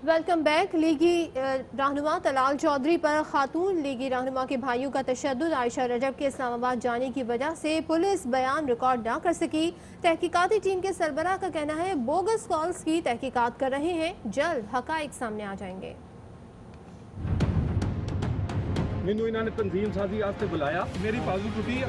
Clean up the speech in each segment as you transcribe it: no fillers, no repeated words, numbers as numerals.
Welcome back. लीगी रहनुमा तलाल चौधरी पर खातून लीगी रहनुमा के भाइयों का तशद्दुद, आयशा रजब के इस्लामाबाद जाने की वजह से पुलिस बयान रिकॉर्ड न कर सकी। तहकीकाती टीम के सरबराह का कहना है बोगस कॉल्स की तहकीकात कर रहे हैं, जल्द हकाइक सामने आ जाएंगे। मैनू इन्होंने तंजीम साजी वास्ते बुलाया, मेरी बाजू टूटी।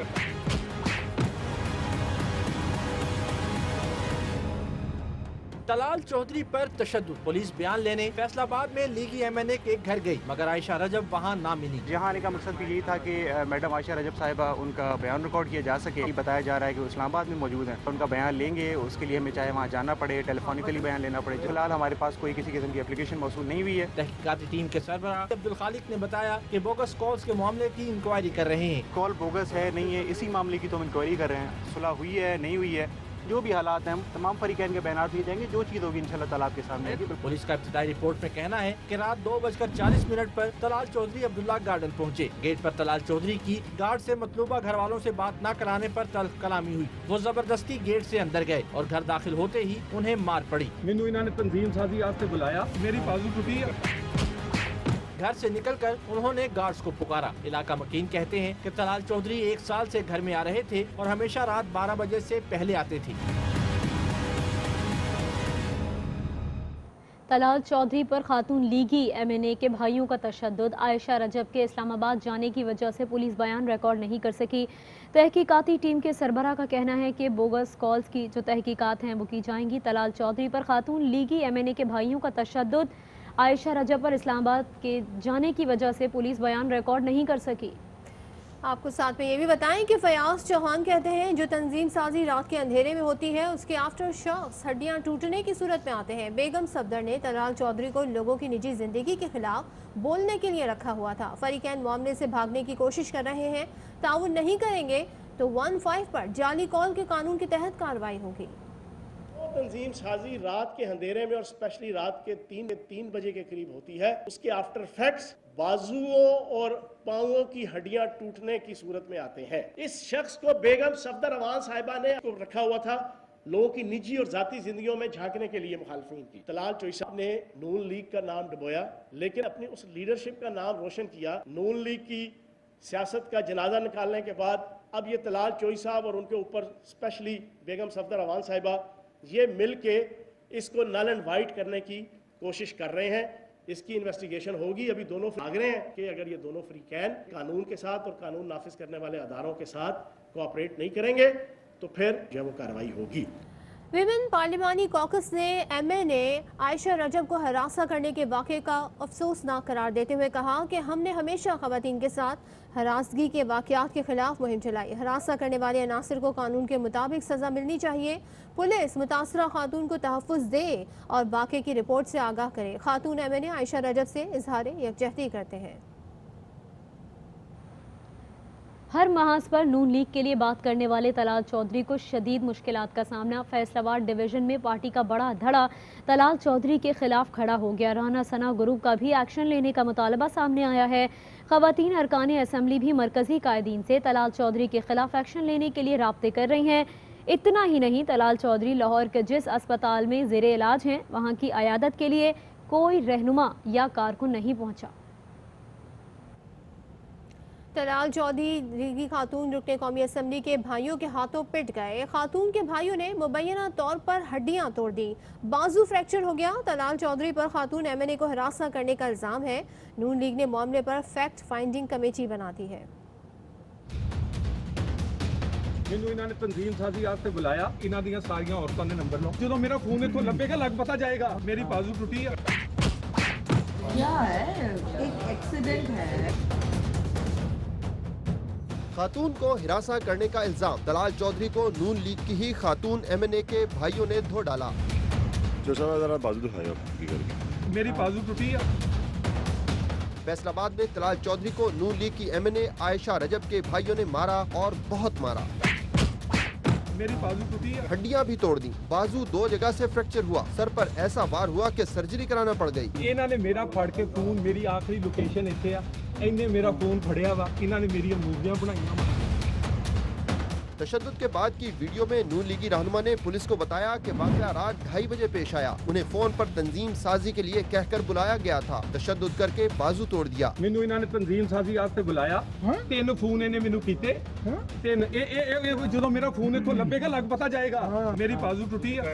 तलाल चौधरी पर तशद्दुद, पुलिस बयान लेने फैसलाबाद में लीगी एमएनए के घर गई मगर आयशा रजब वहां ना मिली। यहाँ आने का मकसद भी यही था कि मैडम आयशा रजब साहिबा उनका बयान रिकॉर्ड किया जा सके। बताया जा रहा है कि वो इस्लामाबाद में मौजूद हैं, उनका बयान लेंगे, उसके लिए हमें चाहे वहाँ जाना पड़े, टेलीफोनिकली बयान लेना पड़े। फिलहाल हमारे पास कोई किसी किस्म की एप्लीकेशन मौसूल नहीं हुई है। तहकीकाती टीम के सरबराह अब्दुल खालिक ने बताया कि बोगस कॉल्स के मामले की इंक्वायरी कर रहे हैं। कॉल बोगस है नहीं है, इसी मामले की तो हम इंक्वायरी कर रहे हैं। सुलह हुई है नहीं हुई है, जो भी हालात हैं हम तमाम फरीकैन के बयान दिए जाएंगे, जो चीज़ होगी इंशाल्लाह ताला आपके सामने आएगी। पुलिस का इब्तिदाई रिपोर्ट में कहना है कि रात 2:40 पर तलाल चौधरी अब्दुल्ला गार्डन पहुंचे। गेट पर तलाल चौधरी की गार्ड से मतलूबा घर वालों से बात न कराने पर तल्ख कलामी हुई। वो जबरदस्ती गेट से अंदर गए और घर दाखिल होते ही उन्हें मार पड़ी। मैनू इन्होंने तंजीम साजी वास्ते बुलाया, मेरी बाजू टूटी। घर से निकलकर उन्होंने गार्ड्स को पुकारा। इलाका मकीन कहते हैं कि तलाल चौधरी 1 साल से घर में आ रहे थे और हमेशा रात 12 बजे से पहले आते थे। तलाल चौधरी पर खातून लीगी एमएनए के भाइयों का तशद्दुद, आयशा रजब के इस्लामाबाद जाने की वजह से पुलिस बयान रिकॉर्ड नहीं कर सकी। तहकीकाती टीम के सरबराह का कहना है कि बोगस कॉल्स की जो तहकीकात हैं वो की जाएंगी। तलाल चौधरी पर खातून लीगी एमएनए के भाइयों का तशद्दुद, आयशा रजब पर इस्लामाबाद के जाने की वजह से पुलिस बयान रिकॉर्ड नहीं कर सकी। आपको साथ में ये भी बताएं कि फयाज चौहान कहते हैं जो तंजीम साजी रात के अंधेरे में होती है उसके आफ्टर शॉक्स हड्डियां टूटने की सूरत में आते हैं। बेगम सफदर ने तलाल चौधरी को लोगों की निजी जिंदगी के खिलाफ बोलने के लिए रखा हुआ था। फरीकैन मामले से भागने की कोशिश कर रहे हैं, ताउन नहीं करेंगे तो 15 पर जाली कॉल के कानून के तहत कार्रवाई होगी। तंजीम साजी रात के अंधेरे में और स्पेशली रात के 3 बजे के करीब होती है, उसके आफ्टर इफेक्ट्स बाजुओं और पांवों की हड्डियां टूटने की सूरत में आते हैं। इस शख्स को बेगम सफदर अवान साहिबा ने रखा हुआ था लोगों की निजी और जाती जिंदगियों में झांकने के लिए मुखालफिन की। तलाल चौधरी ने नून लीग का नाम डुबोया, लेकिन अपनी उस लीडरशिप का नाम रोशन किया। नून लीग की सियासत का जनाजा निकालने के बाद अब ये तलाल चौधरी साहब और उनके ऊपर स्पेशली बेगम सफदर अवान साहिबा ये मिल के इसको नल एंड वाइट करने की कोशिश कर रहे हैं। इसकी इन्वेस्टिगेशन होगी। अभी दोनों भाग रहे हैं कि अगर ये दोनों फरीकैन कानून के साथ और कानून नाफिज करने वाले अदारों के साथ कोऑपरेट नहीं करेंगे तो फिर जो वो कार्रवाई होगी। विमेन पार्लिमानी कॉकस ने एमएनए आयशा रजब को हरासा करने के वाक़े का अफसोसनाक करार देते हुए कहा कि हमने हमेशा ख़वातीन के साथ हरासगी के वाक़यात के खिलाफ मुहिम चलाई। हरासा करने वाले अनासर को कानून के मुताबिक सज़ा मिलनी चाहिए। पुलिस मुतासरा खातून को तहफ़्फ़ुज़ दे और वाक़े की रिपोर्ट से आगाह करे। खातून एमएनए आयशा रजब से इजहार यकजहती करते हैं। हर महाज पर नून लीग के लिए बात करने वाले तलाल चौधरी को शदीद मुश्किलात का सामना। फैसलाबाद डिवीजन में पार्टी का बड़ा धड़ा तलाल चौधरी के खिलाफ खड़ा हो गया। राना सना ग्रुप का भी एक्शन लेने का मुतालबा सामने आया है। ख़वातीन अरकान असम्बली भी मरकजी कायदीन से तलाल चौधरी के खिलाफ एक्शन लेने के लिए राब्ते कर रही हैं। इतना ही नहीं, तलाल चौधरी लाहौर के जिस अस्पताल में ज़ेरे इलाज हैं वहाँ की अयादत के लिए कोई रहनुमा या कारकुन नहीं पहुँचा। तलाल चौधरी लीगी खातून रुकने कौमी असम्बली के भाइयों के हाथों पिट गए। खातून के भाइयों ने मुबैना तौर पर हड्डियां तोड़ दी, बाजू फ्रैक्चर हो गया। तलाल चौधरी पर खातून एमएनए को हरासा करने का इल्जाम है। नून लीग ने मामले पर फैक्ट फाइंडिंग कमेटी बना दी है। मैनू इन्होंने तंजीम साजी वास्ते बुलाया, इन्हां दियां सारियां औरतां ने नंबर लो। जो मेरा खून इत्थों लभेगा लग पता जाएगा मेरी बाजू टूटी है। क्या है? एक एक्सीडेंट है। खातून को हिरासा करने का इल्जाम, तलाल चौधरी को नून लीग की ही खातून एमएनए के भाइयों ने धो डाला। जो जरा बाजू दिखाएगा, मेरी बाजू टूटी है। फैसलाबाद में तलाल चौधरी को नून लीग की एमएनए आयशा रजब के भाइयों ने मारा और बहुत मारा। मेरी बाजू टूटी है। हड्डियां भी तोड़ दी, बाजू 2 जगह से फ्रैक्चर हुआ, सर पर ऐसा वार हुआ कि सर्जरी कराना पड़ गई। इन्होंने मेरा फड़ के खून, मेरी आखिरी लोकेशन इत्थे आ, इन्हें मेरा खून फड़िया वा, इन्होंने मेरी मूवियां बनाई। तशद्दुद के बाद की वीडियो में नून लीगी रहनुमा ने पुलिस को बताया कि वाक़या रात 2:30 बजे पेश आया। उन्हें फोन पर तंजीम साजी के लिए कहकर बुलाया गया था। तशद्दुद करके बाजू तोड़ दिया। ਮੈਨੂੰ ਇਹਨਾਂ ਨੇ ਤਨਜ਼ੀਮ ਸਾਜ਼ੀ ਵਾਸਤੇ ਬੁਲਾਇਆ। 3 ਫੋਨ ਇਹਨੇ ਮੈਨੂੰ ਕੀਤੇ। 3 ਇਹ ਜਦੋਂ ਮੇਰਾ ਫੋਨ ਇੱਥੋਂ ਲੱਭੇਗਾ ਲੱਗ ਪਤਾ ਜਾਏਗਾ। ਮੇਰੀ ਬਾਜ਼ੂ ਟੁੱਟੀ ਹੈ।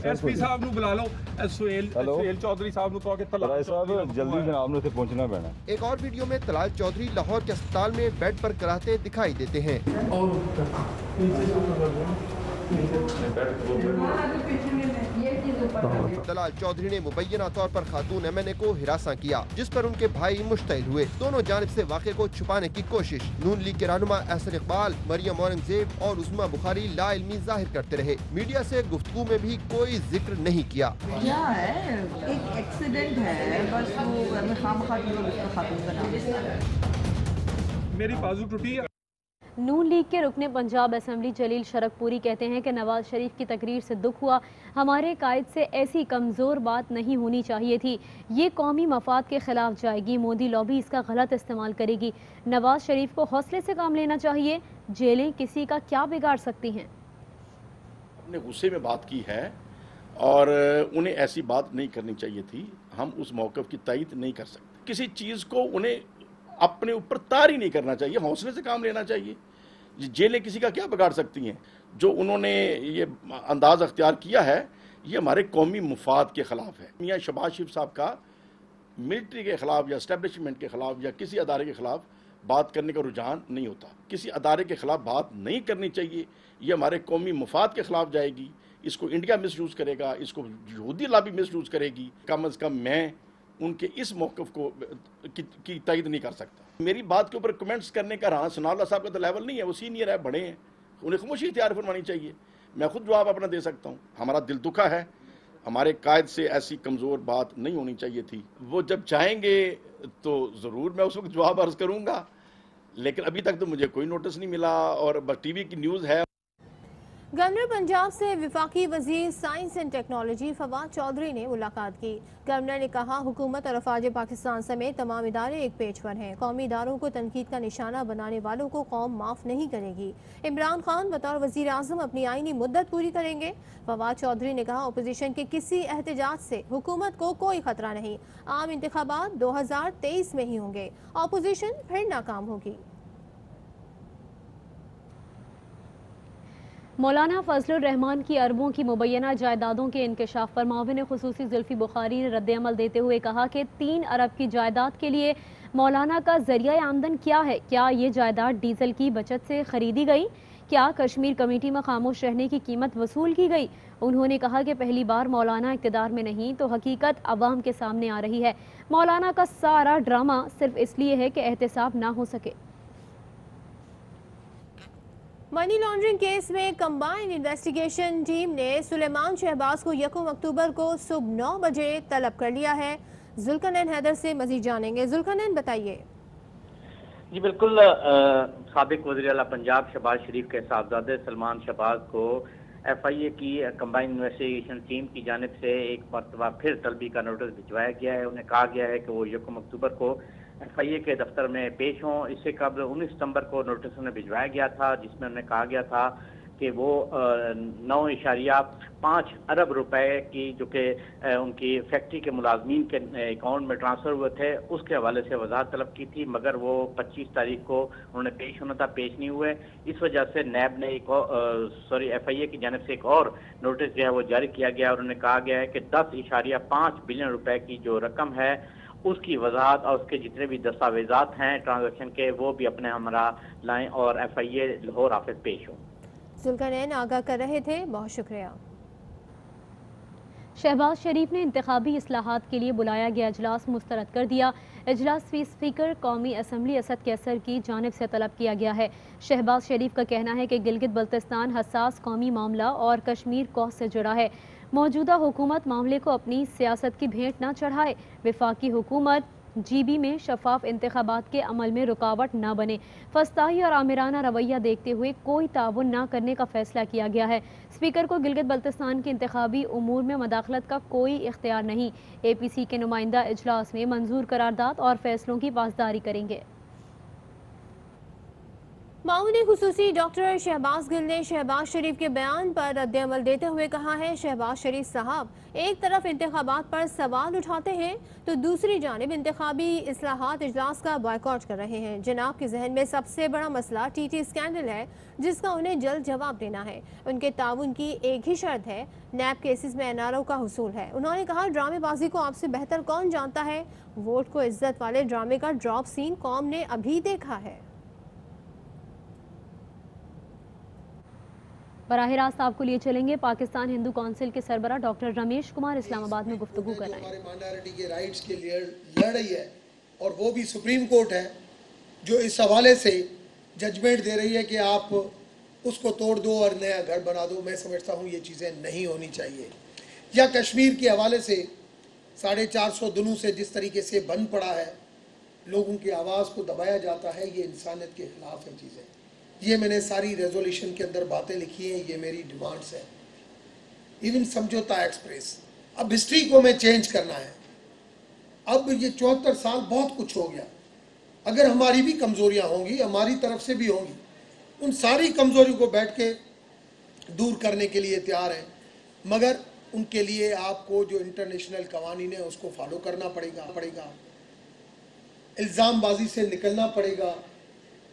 ਐਸਪੀ ਸਾਹਿਬ ਨੂੰ ਬੁਲਾ ਲਓ। ਸੁਹੇਲ ਚੌਧਰੀ ਸਾਹਿਬ ਨੂੰ ਕਹੋ ਕਿ ਤਲਾਲ ਸਾਹਿਬ जल्दी जनाब ने पहुंचना पैना। एक और वीडियो में तलाल चौधरी लाहौर के अस्पताल में बेड पर कराहते दिखाई देते हैं। तलाल चौधरी ने मुबैना तौर पर खातून MNA को हिरासा किया, जिस पर उनके भाई मुश्तइल हुए। दोनों जानिब से वाक़े को छुपाने की कोशिश। नून लीग के रहनुमा एहसन इकबाल, मरियम औरंगजेब और उस्मा बुखारी लाइल्मी जाहिर करते रहे। मीडिया से गुफ्तगू में भी कोई जिक्र नहीं किया। क्या है, एक एक्सीडेंट है, बस वो खातून का नाम। मेरी बाजू टूटी है। नून लीग के रुकने पंजाब असेंबली जलील शरकपुरी कहते हैं कि नवाज शरीफ की तकरीर से दुख हुआ। हमारे कायद से ऐसी कमज़ोर बात नहीं होनी चाहिए थी। ये कौमी मफाद के खिलाफ जाएगी। मोदी लॉबी इसका गलत इस्तेमाल करेगी। नवाज शरीफ को हौसले से काम लेना चाहिए। जेलें किसी का क्या बिगाड़ सकती हैं। अपने गुस्से में बात की है और उन्हें ऐसी बात नहीं करनी चाहिए थी। हम उस मौक़िफ़ की तायीद नहीं कर सकते। किसी चीज़ को उन्हें अपने ऊपर तार ही नहीं करना चाहिए, हौसले से काम लेना चाहिए। जेलें किसी का क्या बिगाड़ सकती हैं। जो उन्होंने ये अंदाज़ अख्तियार किया है ये हमारे कौमी मुफाद के ख़िलाफ़ है। मियाँ शहबाज शरीफ साहब का मिलिट्री के ख़िलाफ़ या इस्टेब्लिशमेंट के ख़िलाफ़ या किसी अदारे के ख़िलाफ़ बात करने का रुझान नहीं होता। किसी अदारे के ख़िलाफ़ बात नहीं करनी चाहिए। ये हमारे कौमी मुफाद के ख़िलाफ़ जाएगी। इसको इंडिया मिसयूज़ करेगा, इसको यहूदी लॉबी मिसयूज़ करेगी। कम अज़ कम मैं उनके इस मौक़िफ़ को की तायीद नहीं कर सकता। मेरी बात के ऊपर कमेंट्स करने का रहा सनाउल्लाह साहब का तो लेवल नहीं है। वो सीनियर है, बड़े हैं, उन्हें खामोशी इख्तियार फरमानी चाहिए। मैं खुद जवाब अपना दे सकता हूँ। हमारा दिल दुखा है। हमारे कायद से ऐसी कमज़ोर बात नहीं होनी चाहिए थी। वो जब चाहेंगे तो ज़रूर मैं उस वक्त जवाब अर्ज़ करूँगा, लेकिन अभी तक तो मुझे कोई नोटिस नहीं मिला। और बस टीवी की न्यूज़ है। गवर्नर पंजाब से वफाकी वजीर science and technology Fawad Chaudhry ने मुलाकात की। गवर्नर ने कहा हुकूमत और अफवाज पाकिस्तान समेत तमाम इदारे एक पेज पर हैं। कौमी इदारों को तनकीद का निशाना बनाने वालों को कौम माफ़ नहीं करेगी। इमरान खान बतौर वजीर आज़म अपनी आईनी मुद्दत पूरी करेंगे। फवाद चौधरी ने कहा अपोजिशन के किसी एहतजाज से हुकूमत को कोई खतरा नहीं। आम इंतखाबात 2023 में ही होंगे। अपोजिशन फिर नाकाम होगी। मौलाना फजलुर रहमान की अरबों की मुबैना जायदादों के इंकशाफ पर माविन खुसूसी जुल्फी बुखारी ने रद्द-ए-अमल देते हुए कहा कि 3 अरब की जायदाद के लिए मौलाना का जरिया आमदन क्या है। क्या ये जायदाद डीजल की बचत से खरीदी गई? क्या कश्मीर कमेटी में खामोश रहने की कीमत वसूल की गई? उन्होंने कहा कि पहली बार मौलाना इक़्तिदार में नहीं तो हकीकत अवाम के सामने आ रही है। मौलाना का सारा ड्रामा सिर्फ इसलिए है कि एहतसाब ना हो सके। मनी लॉन्ड्रिंग केस में कंबाइंड इन्वेस्टिगेशन टीम ने सुलेमान शहबाज को 1 अक्टूबर को सुबह 9 बजे तलब कर लिया है। जुल्करनैन हैदर से मजीद जानेंगे। जुल्करनैन बताइए। जी बिल्कुल, साबिक वज़ीर आला पंजाब शहबाज शरीफ के साहबजादे सलमान शहबाज को FIA की कंबाइंड इन्वेस्टिगेशन टीम की जानिब से एक मरतबा फिर तलबी का नोटिस भिजवाया गया है। उन्हें कहा गया है कि वो 1 अक्टूबर को FIA के दफ्तर में पेश हों। इससे कबल 19 सितंबर को नोटिस उन्हें भिजवाया गया था, जिसमें उन्हें कहा गया था कि वो 9.5 अरब रुपए की जो कि उनकी फैक्ट्री के मुलाजमीन के अकाउंट में ट्रांसफ़र हुए थे उसके हवाले से वजाहत तलब की थी, मगर वो 25 तारीख को उन्होंने पेश होना था, पेश नहीं हुए। इस वजह से नैब ने FIA की जानिब से एक और नोटिस जो है वो जारी किया गया और उन्हें कहा गया है कि 10.5 बिलियन रुपए की जो रकम है उसकी वजाहत और उसके जितने भी दस्तावेजात हैं ट्रांजैक्शन के वो भी अपने हमरा लाएं और FIA लाहौर ऑफिस पेश हो। जुल्करनैन आगाह कर रहे थे, बहुत शुक्रिया। शहबाज शरीफ ने इंतखाबी इस्लाहात के लिए बुलाया गया इजलास मुस्तरद कर दिया। इजलास स्पीकर कौमी असम्बली असद कैसर की जानिब से तलब किया गया है। शहबाज शरीफ का कहना है कि गिलगित बल्तिस्तान हसास कौमी मामला और कश्मीर कौस से जुड़ा है। मौजूदा हुकूमत मामले को अपनी सियासत की भेंट न चढ़ाए। वफाकी हुकूमत GB में शफाफ इंतखाबात के अमल में रुकावट न बने। फस्ताही और आमिराना रवैया देखते हुए कोई ताउन न करने का फैसला किया गया है। स्पीकर को गिलगित बल्तिस्तान के इंतखाबी उमूर में मदाखलत का कोई इख्तियार नहीं। APC के नुमाइंदा इजलास में मंजूर करारदाद और फैसलों की पासदारी करेंगे। मामूली खुसूसी डॉक्टर शहबाज गिल ने शहबाज शरीफ के बयान पर रद्द-ए-अमल देते हुए कहा है, शहबाज शरीफ साहब एक तरफ इंतखाबात पर सवाल उठाते हैं तो दूसरी जानिब इंतखाबी इस्लाहात इजलास का बॉयकॉट कर रहे हैं। जनाब के जहन में सबसे बड़ा मसला टीटी स्कैंडल है जिसका उन्हें जल्द जवाब देना है। उनके ताउन की एक ही शर्त है, नैब केसेस में एनआरओ का हुसूल है। उन्होंने कहा, ड्रामेबाजी को आपसे बेहतर कौन जानता है, वोट को इज्जत वाले ड्रामे का ड्रॉप सीन कौम ने अभी देखा है। बराह रास्त आपको लिए चलेंगे पाकिस्तान हिंदू काउंसिल के सरबराह डॉक्टर रमेश कुमार इस्लामाबाद में गुफ्तगू कर रहे हैं। हमारे माइनॉरिटी के राइट्स के लिए लड़ रही है और वो भी सुप्रीम कोर्ट है जो इस हवाले से जजमेंट दे रही है कि आप उसको तोड़ दो और नया घर बना दो। मैं समझता हूँ ये चीज़ें नहीं होनी चाहिए। या कश्मीर के हवाले से 450 दिनों से जिस तरीके से बंद पड़ा है, लोगों की आवाज़ को दबाया जाता है, ये इंसानियत के खिलाफ है चीज़ें। ये मैंने सारी रेजोल्यूशन के अंदर बातें लिखी हैं, ये मेरी डिमांड्स हैं। इवन समझौता एक्सप्रेस, अब हिस्ट्री को मैं चेंज करना है। अब ये 74 साल बहुत कुछ हो गया। अगर हमारी भी कमज़ोरियाँ होंगी, हमारी तरफ से भी होंगी, उन सारी कमज़ोरियों को बैठ के दूर करने के लिए तैयार हैं, मगर उनके लिए आपको जो इंटरनेशनल कवानीन है उसको फॉलो करना पड़ेगा। इल्ज़ामबाजी से निकलना पड़ेगा,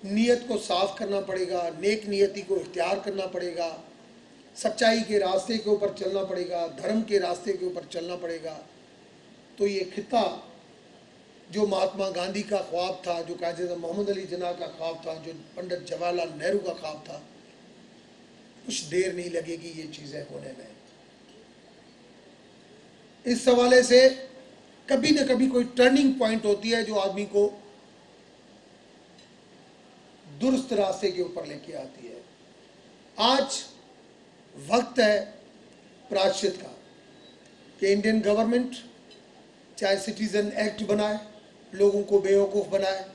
नीयत को साफ करना पड़ेगा, नेक नियति को इख्तियार करना पड़ेगा, सच्चाई के रास्ते के ऊपर चलना पड़ेगा, धर्म के रास्ते के ऊपर चलना पड़ेगा। तो ये खिता जो महात्मा गांधी का ख्वाब था, जो कायद मोहम्मद अली जिन्ना का ख्वाब था, जो पंडित जवाहरलाल नेहरू का ख्वाब था, कुछ देर नहीं लगेगी ये चीज़ें होने में। इस हवाले से कभी न कभी कोई टर्निंग पॉइंट होती है जो आदमी को दुरुस्त रास्ते के ऊपर लेके आती है। आज वक्त है प्रायश्चित का कि इंडियन गवर्नमेंट चाहे सिटीजन एक्ट बनाए, लोगों को बेवकूफ़ बनाए,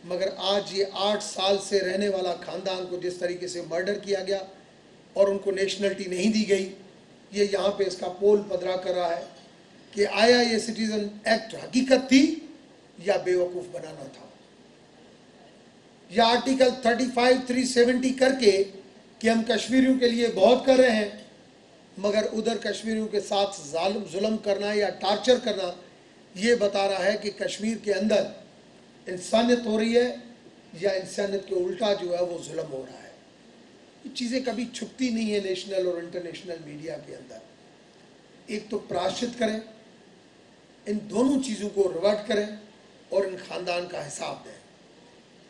मगर आज ये 8 साल से रहने वाला खानदान को जिस तरीके से मर्डर किया गया और उनको नेशनलिटी नहीं दी गई, ये यहाँ पे इसका पोल पधरा कर रहा है कि आया ये सिटीजन एक्ट हकीकत थी या बेवकूफ़ बनाना था। या आर्टिकल 35, 370 करके कि हम कश्मीरियों के लिए बहुत कर रहे हैं, मगर उधर कश्मीरियों के साथ जुल्म करना या टार्चर करना ये बता रहा है कि कश्मीर के अंदर इंसानियत हो रही है या इंसानियत के उल्टा जो है वो जुल्म हो रहा है। ये चीज़ें कभी छुपती नहीं है नेशनल और इंटरनेशनल मीडिया के अंदर। एक तो प्रायश्चित करें, इन दोनों चीज़ों को रिवर्ट करें और इन खानदान का हिसाब दें।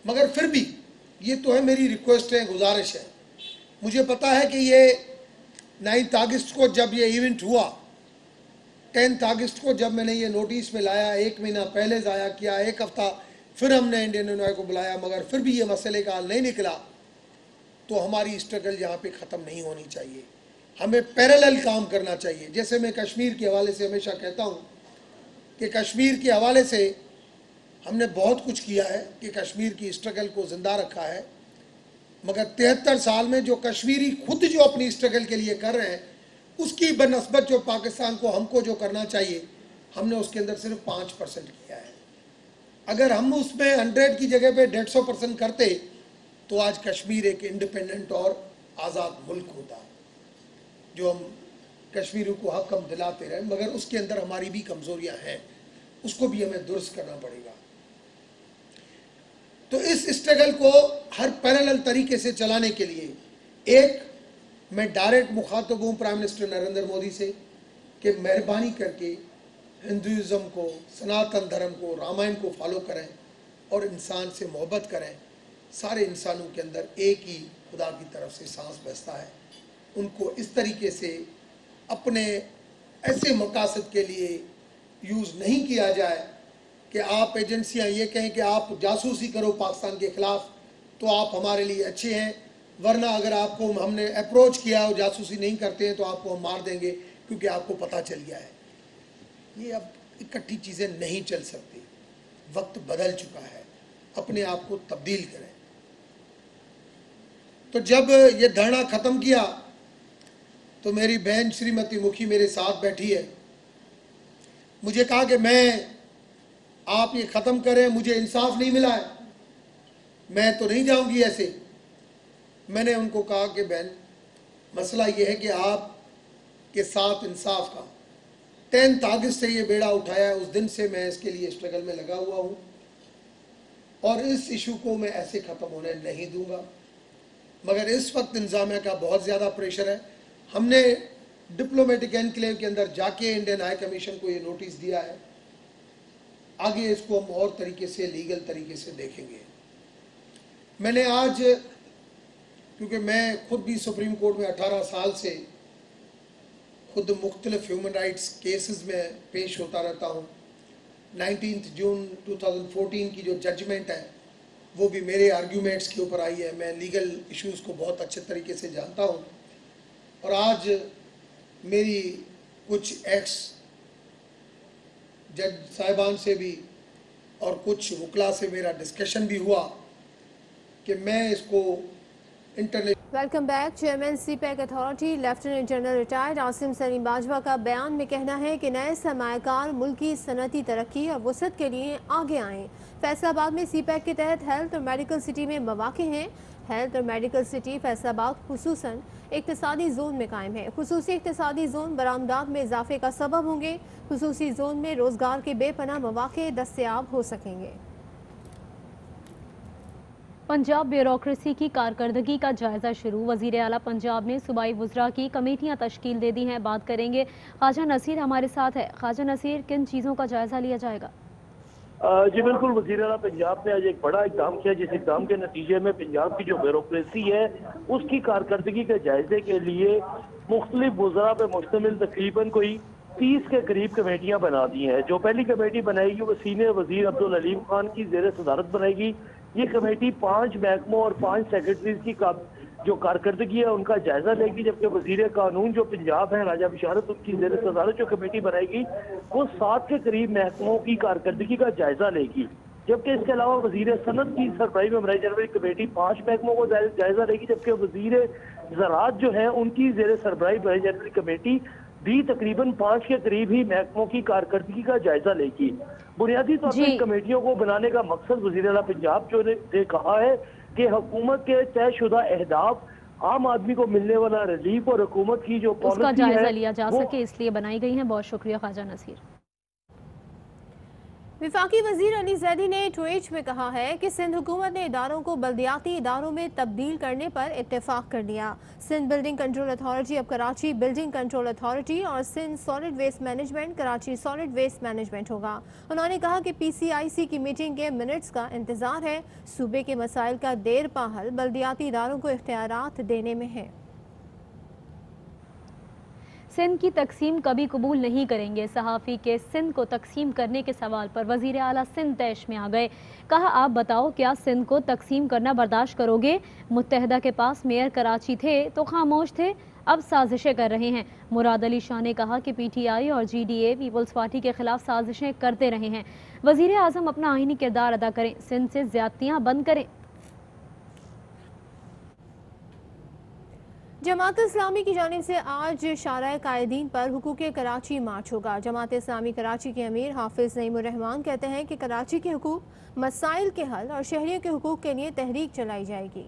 मगर फिर भी ये तो है, मेरी रिक्वेस्ट है, गुजारिश है। मुझे पता है कि ये 9 अगस्त को जब ये इवेंट हुआ, 10 अगस्त को जब मैंने ये नोटिस में लाया, 1 महीना पहले ज़ाया किया, 1 हफ्ता फिर हमने इंडियन एनवाई को बुलाया, मगर फिर भी ये मसले का हल नहीं निकला, तो हमारी स्ट्रगल यहाँ पे ख़त्म नहीं होनी चाहिए। हमें पैरेलल काम करना चाहिए। जैसे मैं कश्मीर के हवाले से हमेशा कहता हूँ कि कश्मीर के हवाले से हमने बहुत कुछ किया है कि कश्मीर की स्ट्रगल को ज़िंदा रखा है, मगर 73 साल में जो कश्मीरी खुद जो अपनी स्ट्रगल के लिए कर रहे हैं, उसकी बनस्बत जो पाकिस्तान को हमको जो करना चाहिए, हमने उसके अंदर सिर्फ 5% किया है। अगर हम उसमें 100 की जगह पे 150% करते तो आज कश्मीर एक इंडिपेंडेंट और आज़ाद मुल्क होता, जो हम कश्मीरियों को हक हम दिलाते रहे, मगर उसके अंदर हमारी भी कमज़ोरियाँ हैं, उसको भी हमें दुरुस्त करना पड़ेगा। तो इस स्ट्रगल को हर पैरेलल तरीके से चलाने के लिए एक मैं डायरेक्ट मुखातब हूँ प्राइम मिनिस्टर नरेंद्र मोदी से कि मेहरबानी करके हिंदुज़म को, सनातन धर्म को, रामायण को फॉलो करें और इंसान से मोहब्बत करें। सारे इंसानों के अंदर एक ही खुदा की तरफ से सांस बसता है। उनको इस तरीके से अपने ऐसे मकासद के लिए यूज़ नहीं किया जाए कि आप एजेंसियां ये कहें कि आप जासूसी करो पाकिस्तान के ख़िलाफ़ तो आप हमारे लिए अच्छे हैं, वरना अगर आपको हमने अप्रोच किया और जासूसी नहीं करते हैं तो आपको हम मार देंगे क्योंकि आपको पता चल गया है। ये अब इकट्ठी चीज़ें नहीं चल सकती, वक्त बदल चुका है, अपने आप को तब्दील करें। तो जब ये धरना ख़त्म किया तो मेरी बहन श्रीमती मुखी मेरे साथ बैठी है, मुझे कहा कि मैं आप ये ख़त्म करें, मुझे इंसाफ नहीं मिला है। मैं तो नहीं जाऊंगी ऐसे। मैंने उनको कहा कि बहन, मसला ये है कि आपके साथ इंसाफ का 10 अगस्त से ये बेड़ा उठाया है, उस दिन से मैं इसके लिए स्ट्रगल में लगा हुआ हूँ और इस इशू को मैं ऐसे ख़त्म होने नहीं दूंगा। मगर इस वक्त इंतजामिया का बहुत ज़्यादा प्रेशर है। हमने डिप्लोमेटिक एनक्लेव के अंदर जाके इंडियन हाई कमीशन को ये नोटिस दिया है, आगे इसको हम और तरीके से लीगल तरीके से देखेंगे। मैंने आज, क्योंकि मैं खुद भी सुप्रीम कोर्ट में 18 साल से खुद मुख्तलिफ ह्यूमन राइट्स केसेस में पेश होता रहता हूँ, 19 जून 2014 की जो जजमेंट है वो भी मेरे आर्ग्यूमेंट्स के ऊपर आई है। मैं लीगल इश्यूज़ को बहुत अच्छे तरीके से जानता हूँ और आज मेरी कुछ एक्स जज साहिबान से भी और कुछ वकला से मेरा डिस्कशन भी हुआ कि मैं इसको welcome back. Chairman CPEC authority lieutenant general retired Asim Salim Bajwa का बयान में कहना है कि नए सरमायाकार मुल्क की सनती तरक्की और वसअत के लिए आगे आएँ। फैसलाबाद में सीपैक के तहत हेल्थ और मेडिकल सिटी में मौक़े हैं। हेल्थ और मेडिकल सिटी फैसलाबाद खुसूसन इक्तिसादी जोन में कायम है। खुसूसी इक्तिसादी जोन बरामदात में इजाफे का सबब होंगे। खुसूसी जोन में रोजगार के बेपनाह मौक़े दस्तयाब हो सकेंगे। पंजाब ब्यूरोक्रेसी की कारकर्दगी का जायजा शुरू। वजीर आला पंजाब ने सूबाई वज़रा की कमेटियां तश्कील दे दी हैं। बात करेंगे, ख्वाजा नसीर हमारे साथ है। ख्वाजा नसीर, किन चीज़ों का जायजा लिया जाएगा? जी बिल्कुल, वज़ीर आला पंजाब ने आज एक बड़ा इक़दाम किया, जिस इक़दाम के नतीजे में पंजाब की जो ब्यूरोक्रेसी है उसकी कारकर्दगी के जायजे के लिए मुख्तलिफ वज़रा पे मुश्तमिल तकरीबन कोई 30 के करीब कमेटियां बना दी हैं। जो पहली कमेटी बनाएगी वो सीनियर वज़ीर अब्दुल अलीम खान की ज़ेर सदारत बनाएगी। ये कमेटी 5 महकमों और 5 सेक्रेटरीज की जो कारकर्दगी है उनका जायजा लेगी, जबकि वजीर कानून जो पंजाब है राजा बिशारत, उनकी ज़ेर सदारत जो कमेटी बनाएगी वो 7 के करीब महकमों की कारकर्दगी का जायजा लेगी। जबकि इसके अलावा वजीर सनत की सरबराही में बनाई जाने वाली कमेटी 5 महकमों को जायजा लेगी, जबकि वजीर ज़राअत जो है उनकी ज़ेर सरबराही बनाई जाने वाली कमेटी भी तकरीबन 5 के करीब ही महकमों की कारकर्दगी का जायजा लेगी। बुनियादी तौर पर कमेटियों को बनाने का मकसद वज़ीर आला पंजाब जो ने कहा है कि हुकूमत के तयशुदा अहदाफ, आम आदमी को मिलने वाला रिलीफ और हुकूमत की जो पॉलिसी है उसका जायजा लिया जा सके, इसलिए बनाई गई है। बहुत शुक्रिया ख्वाजा नसीर। वफाकी वजीर अली जैदी ने ट्वीट में कहा है कि सिंध हुकूमत ने इदारों को बल्दियाती इदारों में तब्दील करने पर इत्तेफाक कर लिया। सिंध बिल्डिंग कंट्रोल अथॉरिटी अब कराची बिल्डिंग कंट्रोल अथॉरिटी और Sindh solid waste management Karachi solid waste management होगा। उन्होंने कहा कि PCIC की मीटिंग के मिनट्स का इंतजार है। सूबे के मसाइल का देर पा हल बल्दियाती इदारों को इख्तियारात देने में है। सिंध की तकसीम कभी कबूल नहीं करेंगे। सहाफ़ी के सिंध को तकसीम करने के सवाल पर वज़ीर आला सिंध तैश में आ गए। कहा, आप बताओ क्या सिंध को तकसीम करना बर्दाश्त करोगे? मुत्तहदा के पास मेयर कराची थे तो खामोश थे, अब साजिशें कर रहे हैं। मुराद अली शाह ने कहा कि PTI और GDA पीपल्स पार्टी के खिलाफ साजिशें करते रहे हैं। वज़ीर आज़म अपना आईनी किरदार अदा करें, सिंध से ज़्यादतियाँ बंद करें। जमात इस्लामी की जानिब से आज शाराए कायदीन पर हुकूक़े कराची मार्च होगा। जमात इस्लामी कराची के अमीर हाफिज नईमुर रहमान कहते हैं कि कराची के हुकूक मसाइल के हल और शहरियों के हुकूक के लिए तहरीक चलाई जाएगी।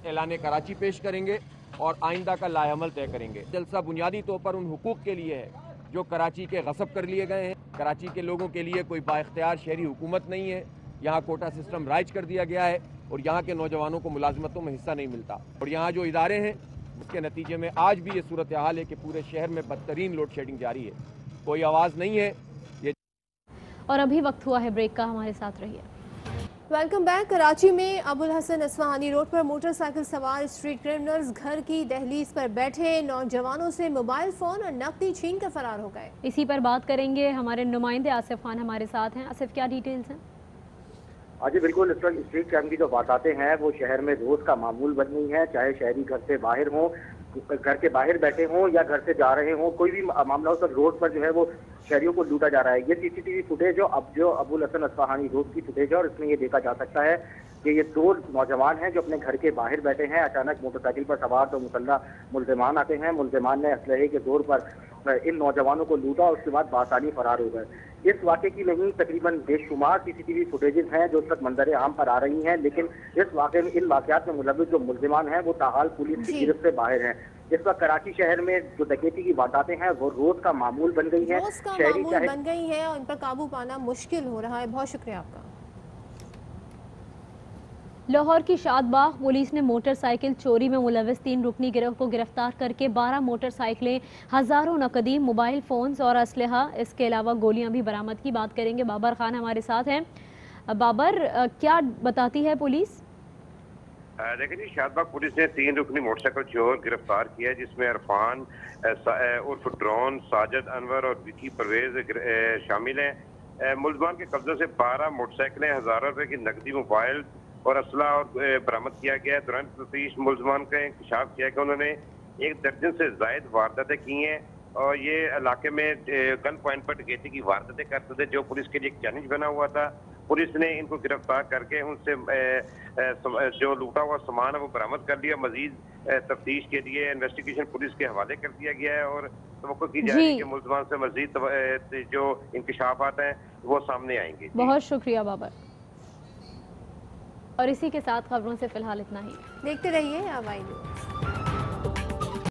ऐलान कराची पेश करेंगे और आइंदा का लाएअमल तय करेंगे। जलसा बुनियादी तौर पर उन हुकूक के लिए है जो कराची के गसब कर लिए गए हैं। कराची के लोगों के लिए कोई बाइख्तियार शहरी हुकूमत नहीं है। यहाँ कोटा सिस्टम राइज कर दिया गया है और यहाँ के नौजवानों को मुलाजमतों में हिस्सा नहीं मिलता। और यहाँ जो इदारे हैं उसके नतीजे में आज भी ये सूरत हाल है कि पूरे शहर में बदतरीन लोड शेडिंग जारी है, कोई आवाज़ नहीं है। ये और अभी वक्त हुआ है ब्रेक का, हमारे साथ रहिए। Welcome back. कराची में अबुल हसन अस्फहानी रोड पर मोटरसाइकिल सवार स्ट्रीट क्रिमिनल्स घर की दहलीज पर बैठे नौजवानों से मोबाइल फोन और नकदी छीन कर फरार हो गए। इसी पर बात करेंगे, हमारे नुमाइंदे आसिफ खान हमारे साथ हैं। आसिफ, क्या डिटेल्स हैं? हाँ जी बिल्कुल, इस वक्त स्ट्रीट क्राइम की जो वारदातें हैं वो शहर में रोज का मामूल बन गई है। चाहे शहरी घर से बाहर हों, घर के बाहर बैठे हों या घर से जा रहे हों, कोई भी मामला हो, सब रोड पर जो है वो शहरियों को लूटा जा रहा है। ये CCTV फुटेज जो अबुल हसन अस्फहानी रोड की फुटेज है और इसमें ये देखा जा सकता है کہ یہ 2 نوجوان ہیں جو اپنے گھر کے باہر بیٹھے ہیں، اچانک موٹر سائیکل پر سوار 2 مسلح ملزمان آتے ہیں۔ ملزمان نے اسلحے کے زور پر ان نوجوانوں کو لوٹا اور اس کے بعد بآسانی فرار ہو گئے۔ اس واقعے کی نہیں تقریباً بے شمار CCTV فوٹیجز ہیں جو اس وقت منظر عام پر آ رہی ہیں، لیکن اس واقعے میں ان واقعات میں ملوث جو ملزمان ہیں وہ تاحال پولیس کی گرفت سے باہر ہیں۔ اس وقت کراچی شہر میں جو ڈکیتی کی وارداتیں ہیں وہ روز کا معمول بن گئی ہیں، روز کا معمول بن گئی ہے اور ان پر قابو پانا مشکل ہو رہا ہے۔ بہت شکریہ آپ کا۔ لاہور کی شاد باغ پولیس نے موٹر سائیکل چوری میں ملوث 3 رکنی گروہ کو گرفتار کر کے 12 موٹر سائیکلیں، ہزاروں نقدی، موبائل فونز اور اسلحہ، اس کے علاوہ گولیاں بھی برآمد کی۔ بات کریں گے، بابر خان ہمارے ساتھ ہیں۔ بابر، کیا بتاتی ہے پولیس؟ دیکھیں جی، شاد باغ پولیس نے 3 رکنی موٹر سائیکل چور گرفتار کیا، جس میں عرفان عرف ڈرون، ساجد انور اور وکی پرویز شامل ہیں۔ ملزمان کے قبضے سے 12 موٹر سائیکلیں، ہزاروں روپے کی نقدی، موبائل اور اسلحہ اور برآمد کیا گیا ہے۔ دوران تفتیش ملزمان کا انکشاف کیا کہ انہوں نے 1 درجن سے زائد وارداتیں کی ہیں اور یہ علاقے میں گن پوائنٹ پر ڈکیتی کی وارداتیں کرتے تھے، جو پولیس کے لیے ایک چیلنج بنا ہوا تھا۔ پولیس نے ان کو گرفتار کر کے ان سے جو لوٹا ہوا سامان ہے وہ برآمد کر لیا۔ مزید تفتیش کے لیے انویسٹیگیشن پولیس کے حوالے کر دیا گیا ہے اور توقع کی جا رہی ہے کہ ملزمان سے مزید جو انکشافات ہیں وہ سامنے آئیں گے۔ بہت شکریہ بابر۔ اور اسی کے ساتھ خبروں سے فی الحال اتنا ہی۔ دیکھتے رہیے آوائی نیوز۔